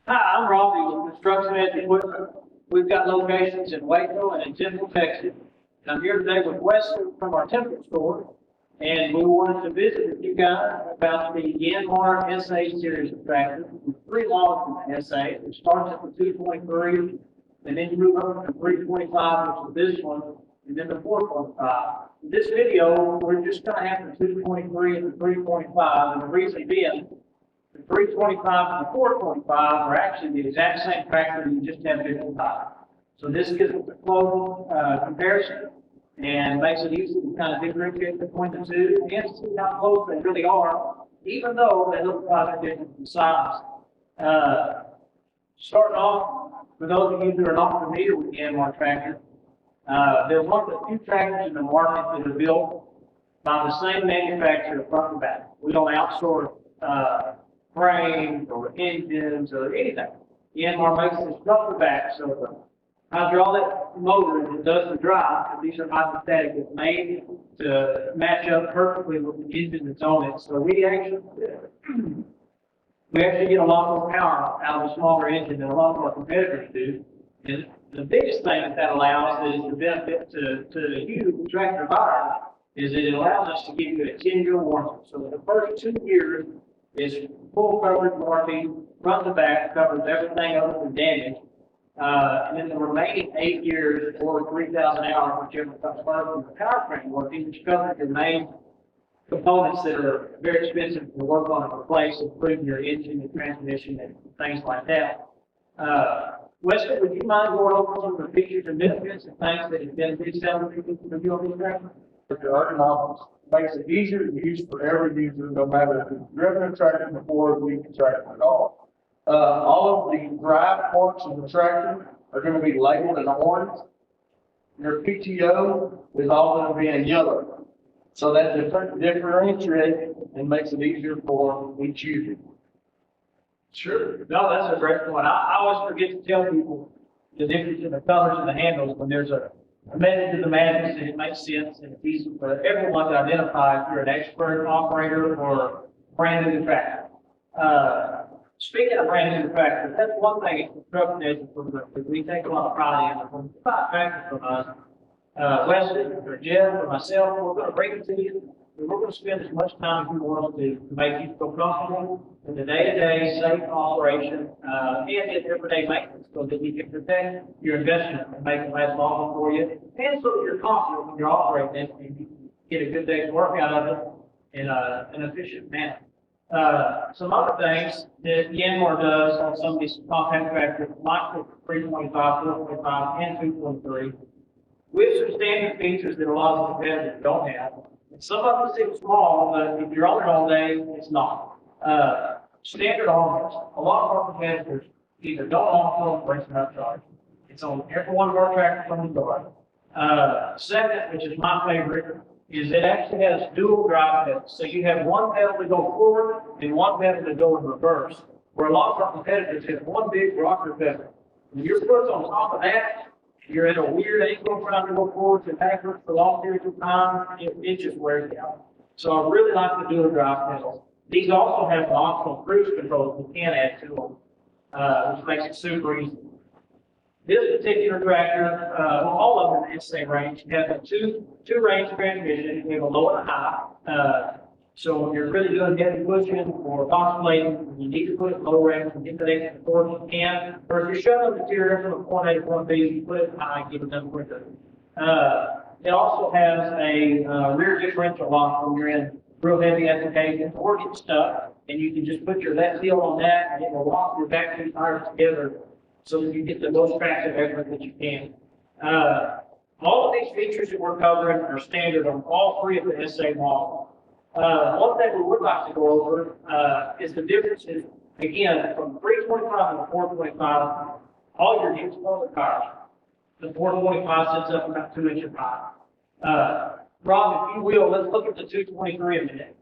Hi, I'm Robbie with Construction Edge Equipment. We've got locations in Waco and in Temple, Texas. And I'm here today with Wesley from our Temple store. And we wanted to visit with you guys about the Yanmar SA series of tractors. Three models from the SA. It starts at the 223, and then you move up to the 325, which is this one, and then the 425. In this video, we're just going to have the 223 and the 325, and the reason being, the 325 and the 425 are actually the exact same tractor, you just have different type. So this gives us a close comparison and makes it easy to kind of differentiate between the two and see how close they really are, even though they look quite different in size. Starting off, for those of you who are not familiar with the Yanmar tractor, they're one of the few tractors in the market that are built by the same manufacturer front to back. We don't outsource frames or engines or anything. Yanmar makes this front to back, so the hydraulic motor that does the drive, because these are hydrostatic, is made to match up perfectly with the engine that's on it. So we actually get a lot more power out of a smaller engine than a lot of our competitors do. And the biggest thing that allows is the benefit to you, the tractor buyer, is that it allows us to give you a 10-year warranty. So the first 2 years is full coverage warranty, front to back, covers everything other than damage. And then the remaining 8 years or 3,000 hours, whichever comes first, from the powertrain warranty, which covers your main components that are very expensive to work on and replace, including your engine, your transmission, and things like that. Wesley, would you mind going over some of the features and benefits and things that have been reselling for you on these tractors? The ergonomics makes it easier to use for every user, no matter if you've driven a tractor before or you can tractor at all. All of the drive parts of the tractor are going to be labeled in orange. Your PTO is all going to be in yellow. So that differentiates and makes it easier for each user. Sure. No, that's a great point. I always forget to tell people the difference in the colors of the handles when there's a method to the madness, and it makes sense and it's easy for everyone to identify if you're an expert operator or brand new tractor. Speaking of brand new tractors, that's one thing at Construction Edge that we take a lot of pride in. When you buy a tractor from us, Wesley or Jeff or myself, we're going to bring it to you. And we're going to spend as much time as we want to make you feel comfortable in the day-to-day safe operation and in everyday maintenance so that you can protect your investment and make it last longer for you, and so that you're confident when you're operating it and you can get a good day's work out of it in an efficient manner. Some other things that Yanmar does on some of these compact tractors, like the 325, 425, and 223, with some standard features that a lot of competitors don't have. Some of them seem small, but if you're on it all day, it's not. Standard armrest. A lot of our competitors either don't offer them or it's not charged. It's on every one of our tractors from the door. Second, which is my favorite, is it actually has dual drive pedals. So you have one pedal to go forward and one pedal to go in reverse. Where a lot of our competitors have one big rocker pedal. When your foot's on top of that, you're in a weird angle trying to go forward and backwards for long periods of time, it just wears you out. So I really like the dual drive pedals. These also have an optional cruise control you can add to them, which makes it super easy. This particular tractor, all of them in the SA range, have a two-range transmission. We have a low and a high. So when you're really doing heavy pushing or oscillating, you need to put it low range and get the extra torque you can. Or if you're shoving material from point A to point B, you put it high and get it done quicker. It also has a rear differential lock when you're in real heavy applications or get stuck, and you can just put your left heel on that and it will lock your back two tires together so that you get the most traction effort that you can. All of these features that we're covering are standard on all three of the SA models. One thing we would like to go over is the differences, again, from 325 and 425, all your new exposure tires. The 425 sits up about 2 inches high. Rob, if you will, let's look at the 223 a minute.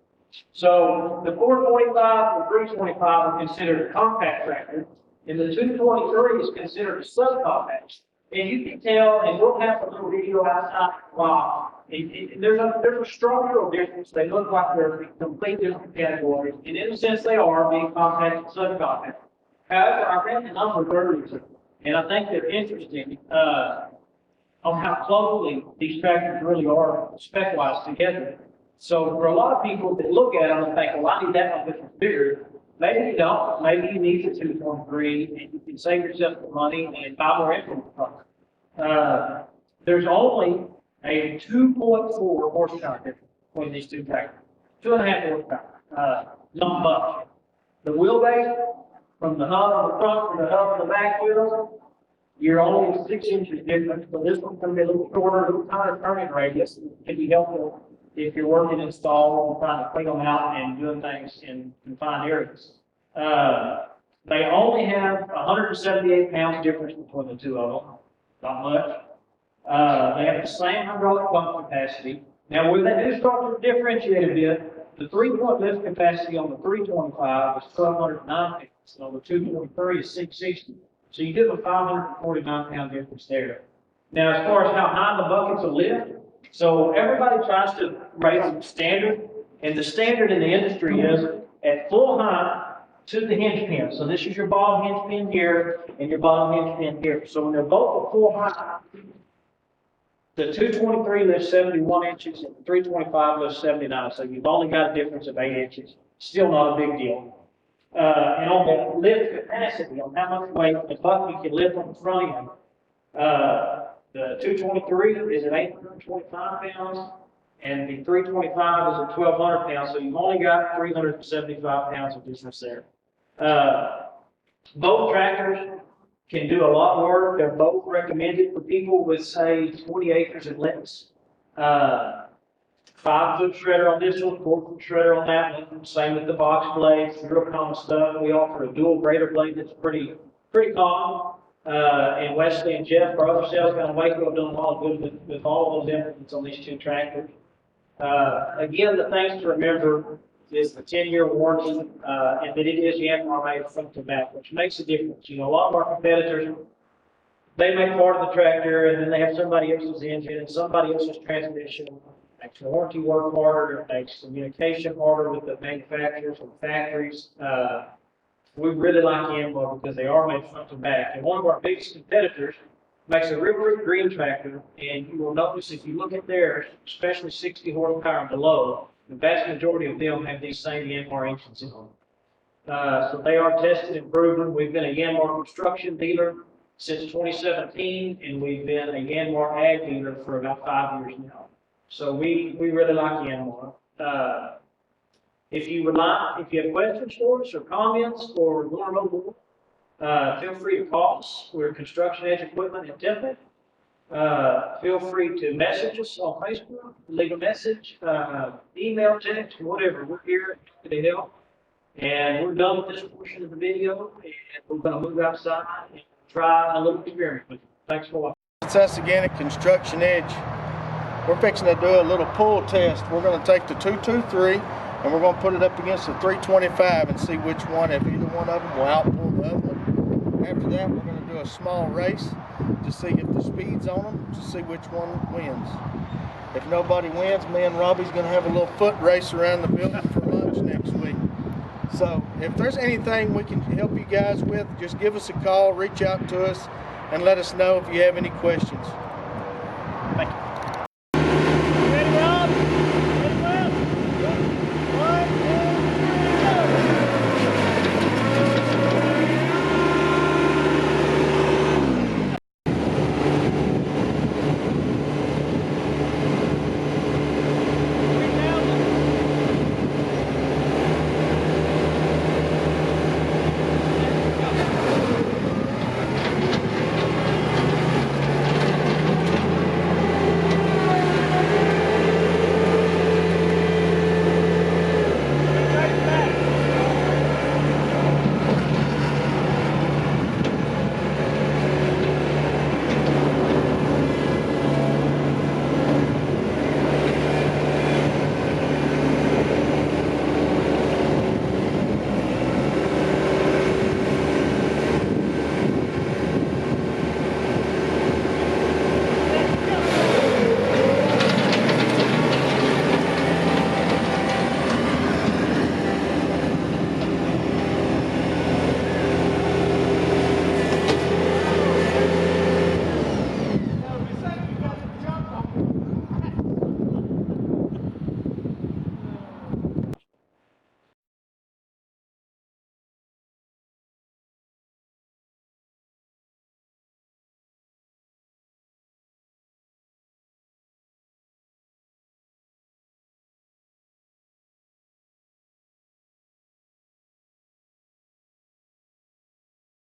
So the 425 and 325 are considered a compact tractor, and the 223 is considered a subcompact. And you can tell, and we'll have a little video outside the box. There's a structural difference. They look like they're complete different categories. And in a sense, they are being compact and subcompact. However, I read the numbers earlier, and I think they're interesting, on how closely these tractors really are spec-wise together. So for a lot of people that look at them and think, well, I need that much different bigger, maybe you don't. Maybe you need the 223, and you can save yourself the money and buy more implement parts. There's only a 2.4 horsepower difference between these two tractors. 2.5 horsepower, not much. The wheelbase, from the hub on the front to the hub on the back wheel, you're only 6 inches different, so this one's gonna be a little shorter, a little tighter turning radius. It can be helpful if you're working in stall and trying to clean them out and doing things in confined areas. They only have 178 pounds difference between the two of them, not much. They have the same hydraulic pump capacity. Now, where they do start to differentiate a bit, the 3-point lift capacity on the 325 is 1,209 pounds, and on the 223 is 660. So you do have a 549-pound difference there. Now, as far as how high the buckets will lift, so everybody tries to raise the standard, and the standard in the industry is at full height to the hinge pin. So this is your bottom hinge pin here, and your bottom hinge pin here. So when they're both at full height, the 223 lifts 71 inches, and the 325 lifts 79. So you've only got a difference of 8 inches. Still not a big deal. And on the lift capacity, on how much weight the bucket you can lift on the front end, the 223 is at 825 pounds, and the 325 is at 1,200 pounds, so you've only got 375 pounds of difference there. Both tractors can do a lot of work. They're both recommended for people with, say, 20 acres and less. 5-foot shredder on this one, 4-foot shredder on that one. Same with the box blades, real common stuff. We offer a dual grader blade that's pretty common. And Wesley and Jeff, our other salesmen in Waco, have done a lot of good with all of those implements on these two tractors. Again, the things to remember is the 10-year warranty, and that it is Yanmar made front to back, which makes a difference. You know, a lot of our competitors, they make part of the tractor, and then they have somebody else's engine and somebody else's transmission. It makes warranty work harder. It makes communication harder with the manufacturers and factories. We really like Yanmar because they are made front to back. And one of our biggest competitors makes a River Green tractor, and you will notice if you look at theirs, especially 60 horsepower and below, the vast majority of them have these same Yanmar engines in them. So they are tested and proven. We've been a Yanmar construction dealer since 2017, and we've been a Yanmar ag dealer for about 5 years now. So we really like Yanmar. If you have questions for us or comments or want to know more, feel free to call us. We're Construction Edge Equipment in Temple. Feel free to message us on Facebook, leave a message, email, text, whatever. We're here to help. And we're done with this portion of the video, and we're going to move outside and try a little experiment with it. Thanks for watching. It's us again at Construction Edge. We're fixing to do a little pull test. We're going to take the 223 and we're going to put it up against the 325 and see which one, if either one of them will outpull the other one. After that, we're going to do a small race to see if the speed's on them, to see which one wins. If nobody wins, me and Robbie's going to have a little foot race around the building for lunch next week. So if there's anything we can help you guys with, just give us a call, reach out to us, and let us know if you have any questions.